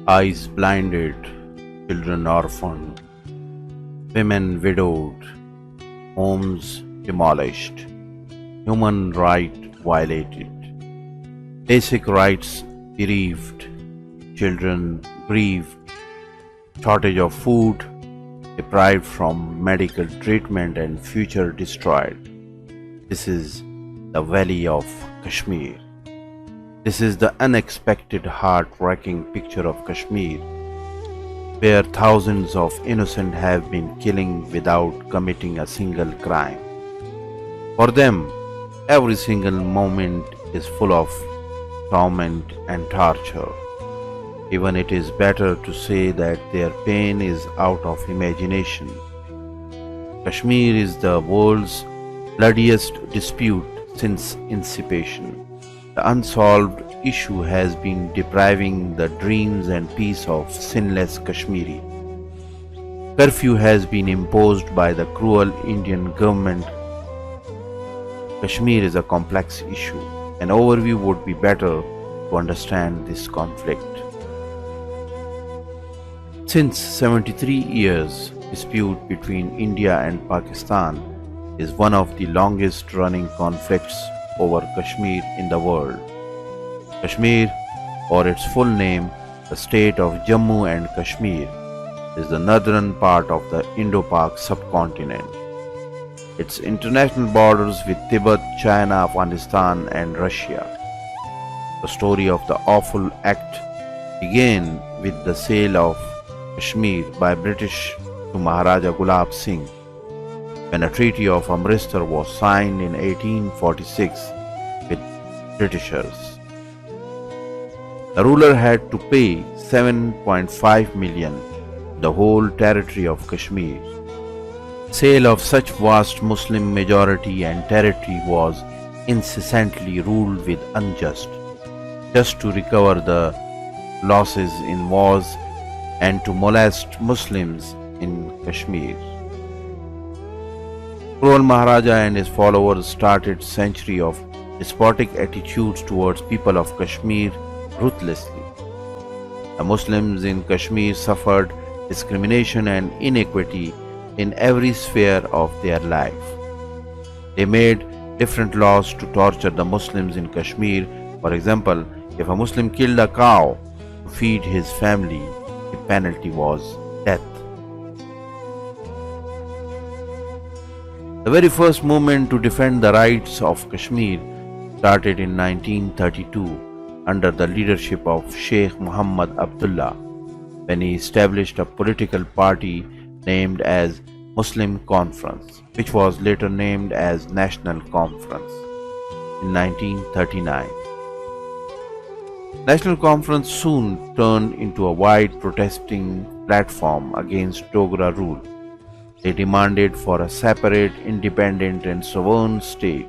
Eyes blinded, children orphaned, women widowed, homes demolished, human right violated, basic rights bereaved, children grieved, shortage of food, deprived from medical treatment and future destroyed. This is the valley of Kashmir. This is the unexpected heart-wrenching picture of Kashmir, where thousands of innocent have been killing without committing a single crime. For them, every single moment is full of torment and torture. Even it is better to say that their pain is out of imagination. Kashmir is the world's bloodiest dispute since emancipation. The unsolved issue has been depriving the dreams and peace of sinless Kashmiri. Curfew has been imposed by the cruel Indian government. Kashmir is a complex issue. An overview would be better to understand this conflict. Since 73 years, dispute between India and Pakistan is one of the longest running conflicts over Kashmir in the world. Kashmir, or its full name, the state of Jammu and Kashmir, is the northern part of the Indo-Pak subcontinent. Its international borders with Tibet, China, Afghanistan and Russia. The story of the awful act began with the sale of Kashmir by British to Maharaja Gulab Singh when a Treaty of Amritsar was signed in 1846 with Britishers. The ruler had to pay 7.5 million for the whole territory of Kashmir. Sale of such vast Muslim majority and territory was incessantly ruled with unjust, just to recover the losses in wars and to molest Muslims in Kashmir. Cruel Maharaja and his followers started century of despotic attitudes towards people of Kashmir ruthlessly. The Muslims in Kashmir suffered discrimination and inequity in every sphere of their life. They made different laws to torture the Muslims in Kashmir. For example, if a Muslim killed a cow to feed his family, the penalty was death. The very first movement to defend the rights of Kashmir started in 1932 under the leadership of Sheikh Muhammad Abdullah when he established a political party named as Muslim Conference, which was later named as National Conference in 1939. National Conference soon turned into a wide protesting platform against Dogra rule. They demanded for a separate, independent and sovereign state.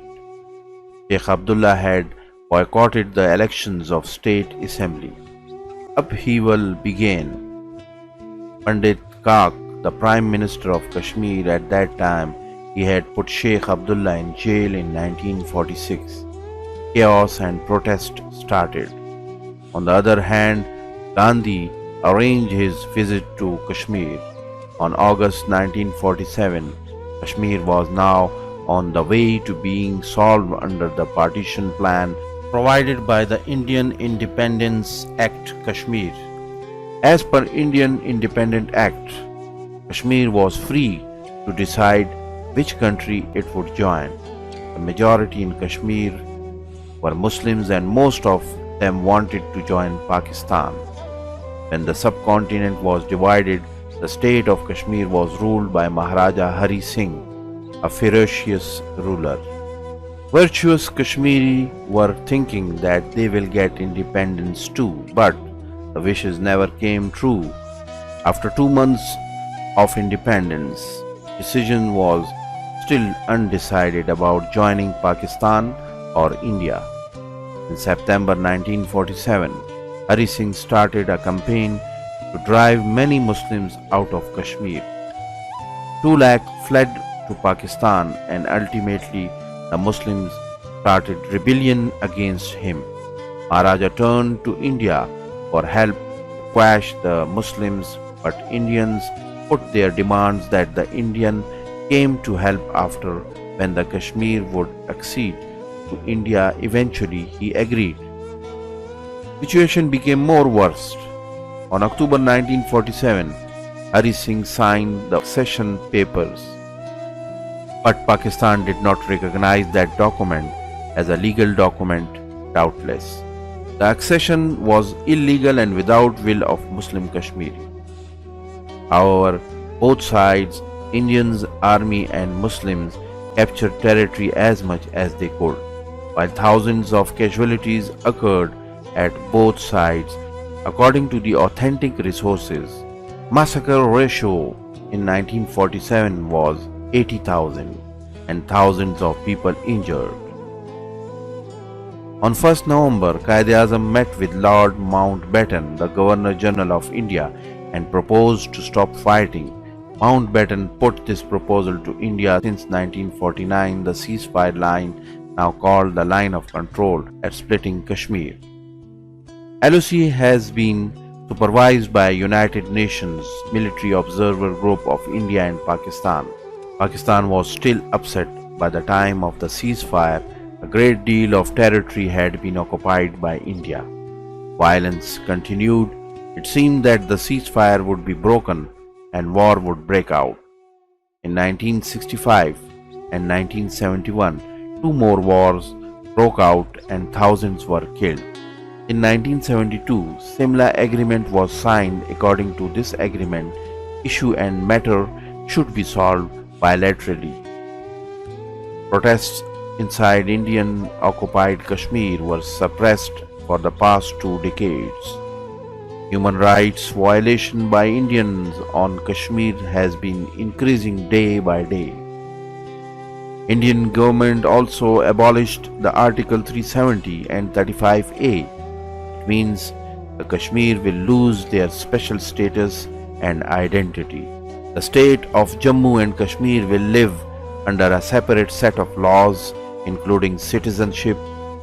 Sheikh Abdullah had boycotted the elections of state assembly. Upheaval began. Pandit Kak, the Prime Minister of Kashmir at that time, he had put Sheikh Abdullah in jail in 1946. Chaos and protest started. On the other hand, Gandhi arranged his visit to Kashmir. On August 1947, Kashmir was now on the way to being solved under the partition plan provided by the Indian Independence Act Kashmir. As per Indian Independence Act, Kashmir was free to decide which country it would join. The majority in Kashmir were Muslims and most of them wanted to join Pakistan. When the subcontinent was divided, the state of Kashmir was ruled by Maharaja Hari Singh, a ferocious ruler. Virtuous Kashmiri were thinking that they will get independence too, but the wishes never came true. After 2 months of independence, decision was still undecided about joining Pakistan or India. In September 1947, Hari Singh started a campaign to drive many Muslims out of Kashmir. 2 lakh fled to Pakistan and ultimately the Muslims started rebellion against him. Maharaja turned to India for help squash the Muslims, but Indians put their demands that the Indian came to help after when the Kashmir would accede to India. Eventually, he agreed. Situation became more worse. On October 1947, Hari Singh signed the accession papers, but Pakistan did not recognize that document as a legal document, doubtless. The accession was illegal and without will of Muslim Kashmiri. However, both sides, Indians, army and Muslims, captured territory as much as they could, while thousands of casualties occurred at both sides. According to the authentic resources, massacre ratio in 1947 was 80,000 and thousands of people injured. On 1st November, Quaid-e-Azam met with Lord Mountbatten, the Governor-General of India, and proposed to stop fighting. Mountbatten put this proposal to India since 1949, the ceasefire line, now called the Line of Control, at splitting Kashmir. LOC has been supervised by United Nations Military Observer Group of India and Pakistan. Pakistan was still upset. By the time of the ceasefire, a great deal of territory had been occupied by India. Violence continued. It seemed that the ceasefire would be broken and war would break out. In 1965 and 1971, two more wars broke out and thousands were killed. In 1972, similar agreement was signed. According to this agreement, issue and matter should be solved bilaterally. Protests inside Indian occupied Kashmir were suppressed for the past 2 decades. Human rights violation by Indians on Kashmir has been increasing day by day. Indian government also abolished the Article 370 and 35A. It means the Kashmir will lose their special status and identity. The state of Jammu and Kashmir will live under a separate set of laws, including citizenship,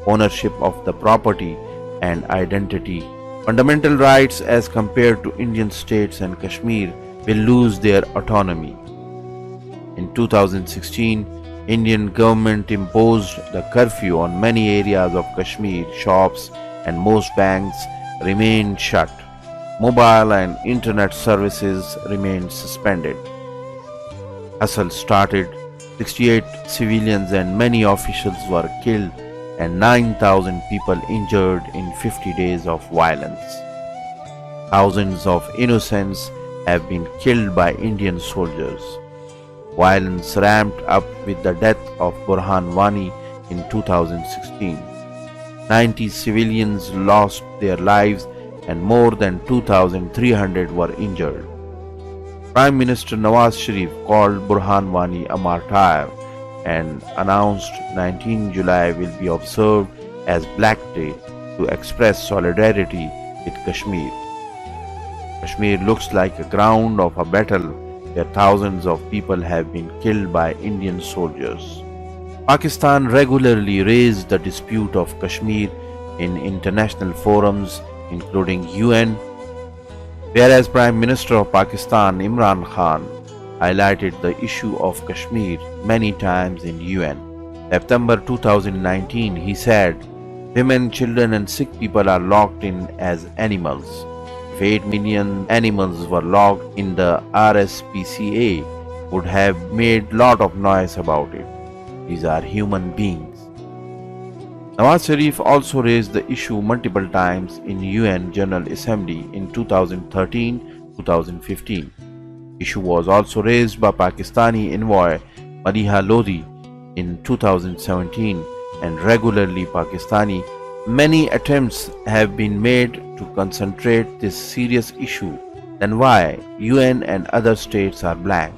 ownership of the property, and identity. Fundamental rights as compared to Indian states and Kashmir will lose their autonomy. In 2016, Indian government imposed the curfew on many areas of Kashmir. Shops and most banks remained shut. Mobile and internet services remained suspended. Hustle started. 68 civilians and many officials were killed and 9,000 people injured in 50 days of violence. Thousands of innocents have been killed by Indian soldiers. Violence ramped up with the death of Burhan Wani in 2016. 90 civilians lost their lives and more than 2,300 were injured. Prime Minister Nawaz Sharif called Burhan Wani a martyr and announced 19 July will be observed as Black Day to express solidarity with Kashmir. Kashmir looks like a ground of a battle where thousands of people have been killed by Indian soldiers. Pakistan regularly raised the dispute of Kashmir in international forums, including UN, whereas Prime Minister of Pakistan Imran Khan highlighted the issue of Kashmir many times in UN. September 2019, he said, "Women, children and sick people are locked in as animals. If 8 million animals were locked in, the RSPCA would have made lot of noise about it. These are human beings." Nawaz Sharif also raised the issue multiple times in UN General Assembly in 2013-2015. Issue was also raised by Pakistani envoy Maliha Lodi in 2017 and regularly Pakistani. Many attempts have been made to concentrate this serious issue. Then why UN and other states are blank?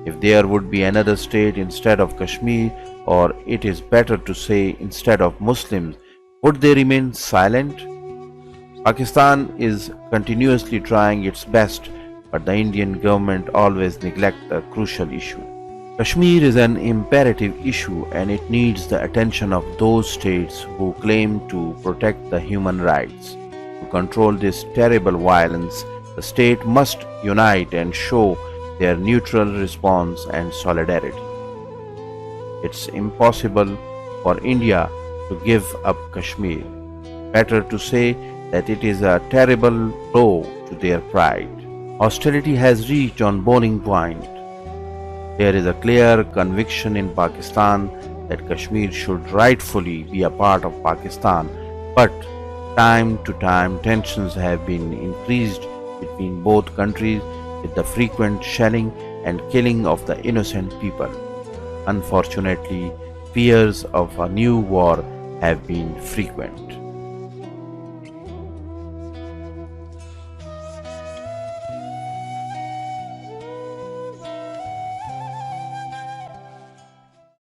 If there would be another state instead of Kashmir, or it is better to say instead of Muslims, would they remain silent? Pakistan is continuously trying its best, but the Indian government always neglects the crucial issue. Kashmir is an imperative issue and it needs the attention of those states who claim to protect the human rights. To control this terrible violence, the state must unite and show their neutral response and solidarity. It's impossible for India to give up Kashmir. Better to say that it is a terrible blow to their pride. Hostility has reached on boiling point. There is a clear conviction in Pakistan that Kashmir should rightfully be a part of Pakistan, but time to time tensions have been increased between both countries with the frequent shelling and killing of the innocent people. Unfortunately, fears of a new war have been frequent.